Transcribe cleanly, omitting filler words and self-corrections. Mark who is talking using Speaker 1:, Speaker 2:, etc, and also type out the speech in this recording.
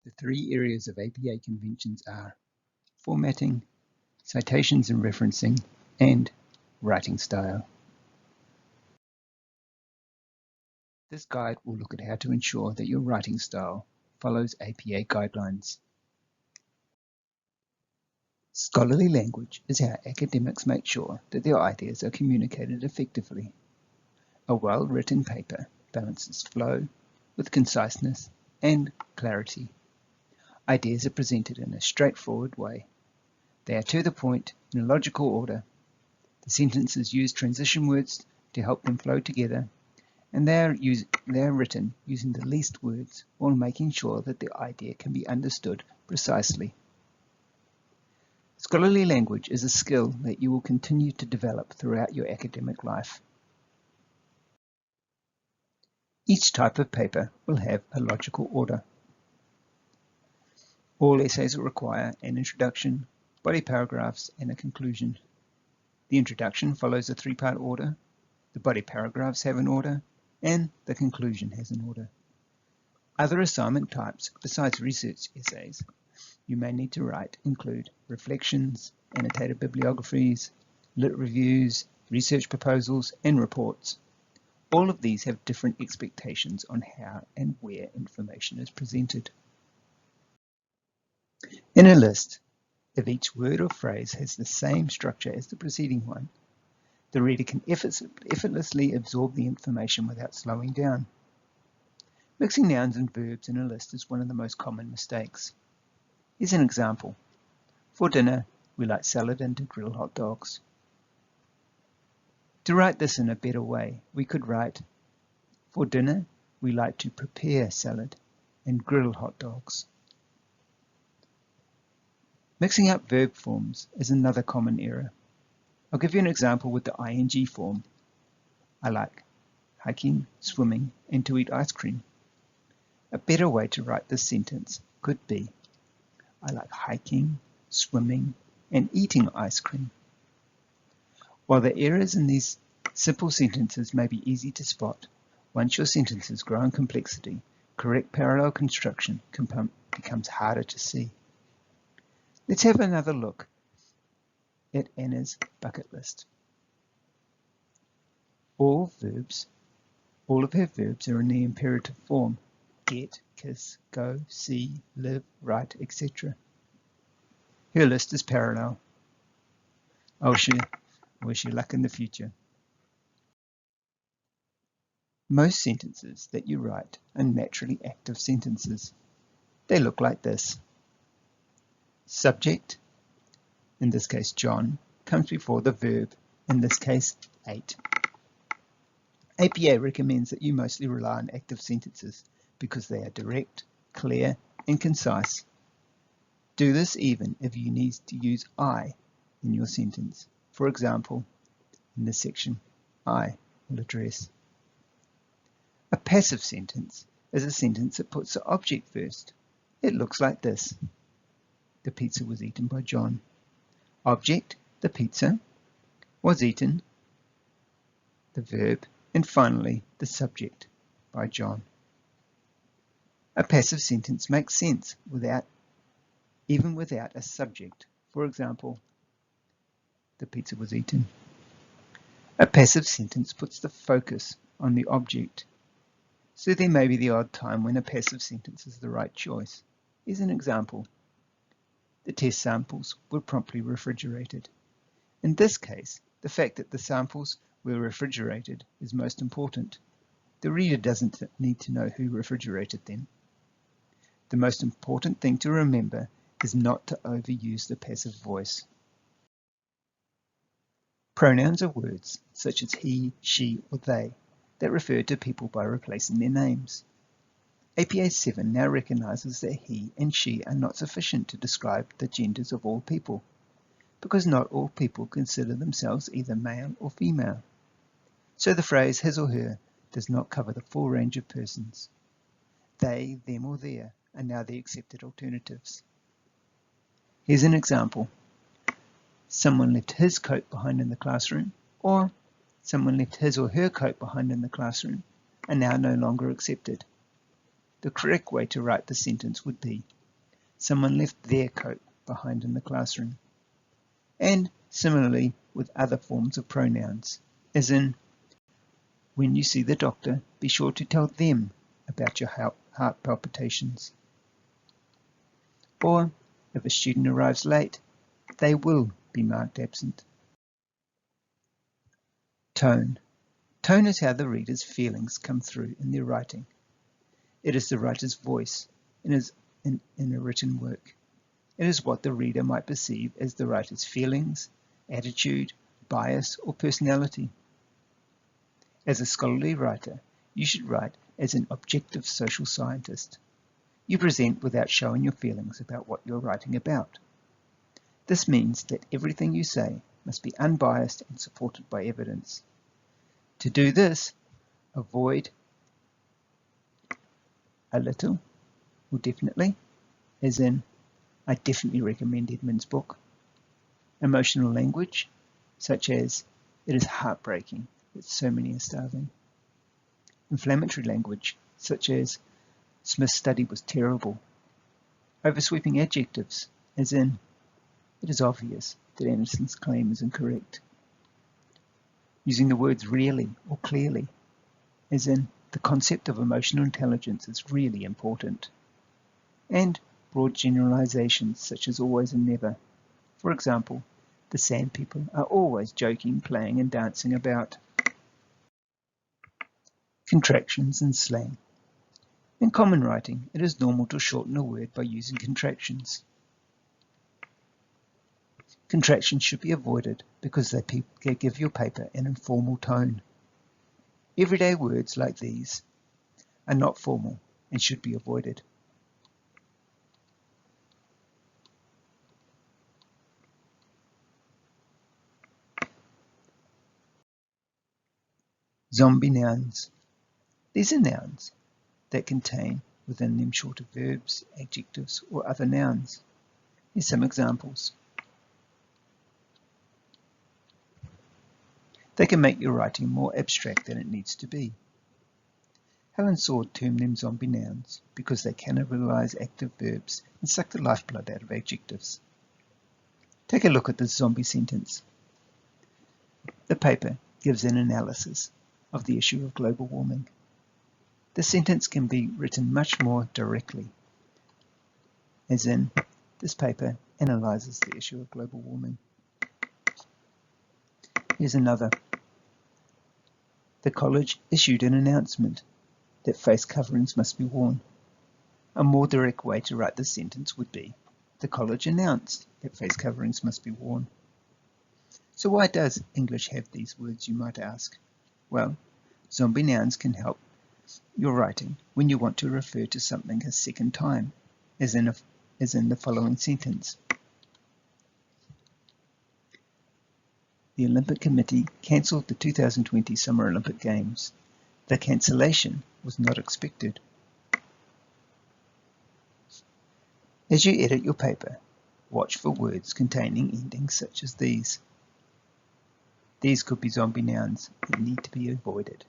Speaker 1: The three areas of APA conventions are formatting, citations and referencing, and writing style. This guide will look at how to ensure that your writing style follows APA guidelines. Scholarly language is how academics make sure that their ideas are communicated effectively. A well-written paper balances flow with conciseness and clarity. Ideas are presented in a straightforward way. They are to the point in a logical order. The sentences use transition words to help them flow together, and they are written using the least words while making sure that the idea can be understood precisely. Scholarly language is a skill that you will continue to develop throughout your academic life. Each type of paper will have a logical order. All essays require an introduction, body paragraphs, and a conclusion. The introduction follows a three-part order, the body paragraphs have an order, and the conclusion has an order. Other assignment types besides research essays you may need to write include reflections, annotated bibliographies, lit reviews, research proposals, and reports. All of these have different expectations on how and where information is presented. In a list, if each word or phrase has the same structure as the preceding one, the reader can effortlessly absorb the information without slowing down. Mixing nouns and verbs in a list is one of the most common mistakes. Here's an example. For dinner, we like salad and to grill hot dogs. To write this in a better way, we could write, for dinner, we like to prepare salad and grill hot dogs. Mixing up verb forms is another common error. I'll give you an example with the ing form. I like hiking, swimming, and to eat ice cream. A better way to write this sentence could be, I like hiking, swimming, and eating ice cream. While the errors in these simple sentences may be easy to spot, once your sentences grow in complexity, correct parallel construction becomes harder to see. Let's have another look at Anna's bucket list. All of her verbs are in the imperative form: get, kiss, go, see, live, write, etc. Her list is parallel. I wish you luck in the future. Most sentences that you write are naturally active sentences. They look like this. Subject, in this case John, comes before the verb, in this case ate. APA recommends that you mostly rely on active sentences because they are direct, clear, and concise. Do this even if you need to use I in your sentence. For example, in this section, I will address. A passive sentence is a sentence that puts the object first. It looks like this. The pizza was eaten by John. Object, the pizza, was eaten, the verb, and finally the subject, by John. A passive sentence makes sense even without a subject. For example, the pizza was eaten. A passive sentence puts the focus on the object. So there may be the odd time when a passive sentence is the right choice. Here's an example. The test samples were promptly refrigerated. In this case, the fact that the samples were refrigerated is most important. The reader doesn't need to know who refrigerated them. The most important thing to remember is not to overuse the passive voice. Pronouns are words such as he, she, or they that refer to people by replacing their names. APA 7 now recognizes that he and she are not sufficient to describe the genders of all people, because not all people consider themselves either male or female. So the phrase his or her does not cover the full range of persons. They, them, or their are now the accepted alternatives. Here's an example. Someone left his coat behind in the classroom, or someone left his or her coat behind in the classroom, are now no longer accepted. The correct way to write the sentence would be, someone left their coat behind in the classroom. And similarly with other forms of pronouns, as in, when you see the doctor, be sure to tell them about your heart palpitations. Or, if a student arrives late, they will be marked absent. Tone. Tone is how the reader's feelings come through in their writing. It is the writer's voice in a written work. It is what the reader might perceive as the writer's feelings, attitude, bias, or personality. As a scholarly writer, you should write as an objective social scientist. You present without showing your feelings about what you're writing about. This means that everything you say must be unbiased and supported by evidence. To do this, avoid a little or definitely, as in, I definitely recommend Edmund's book. Emotional language, such as, it is heartbreaking that so many are starving. Inflammatory language, such as, Smith's study was terrible. Oversweeping adjectives, as in, it is obvious that Anderson's claim is incorrect. Using the words really or clearly, as in, the concept of emotional intelligence is really important. And broad generalizations such as always and never. For example, the Sand People are always joking, playing and dancing about. Contractions and slang. In common writing, it is normal to shorten a word by using contractions. Contractions should be avoided because they give your paper an informal tone. Everyday words like these are not formal and should be avoided. Zombie nouns. These are nouns that contain within them shorter verbs, adjectives, or other nouns. Here's some examples. They can make your writing more abstract than it needs to be. Helen Sword termed them zombie nouns because they cannibalize active verbs and suck the lifeblood out of adjectives. Take a look at this zombie sentence. The paper gives an analysis of the issue of global warming. The sentence can be written much more directly, as in, this paper analyzes the issue of global warming. Here's another. The college issued an announcement that face coverings must be worn. A more direct way to write this sentence would be, the college announced that face coverings must be worn. So why does English have these words, you might ask? Well, zombie nouns can help your writing when you want to refer to something a second time, as in the following sentence. The Olympic Committee cancelled the 2020 Summer Olympic Games. The cancellation was not expected. As you edit your paper, watch for words containing endings such as these. These could be zombie nouns that need to be avoided.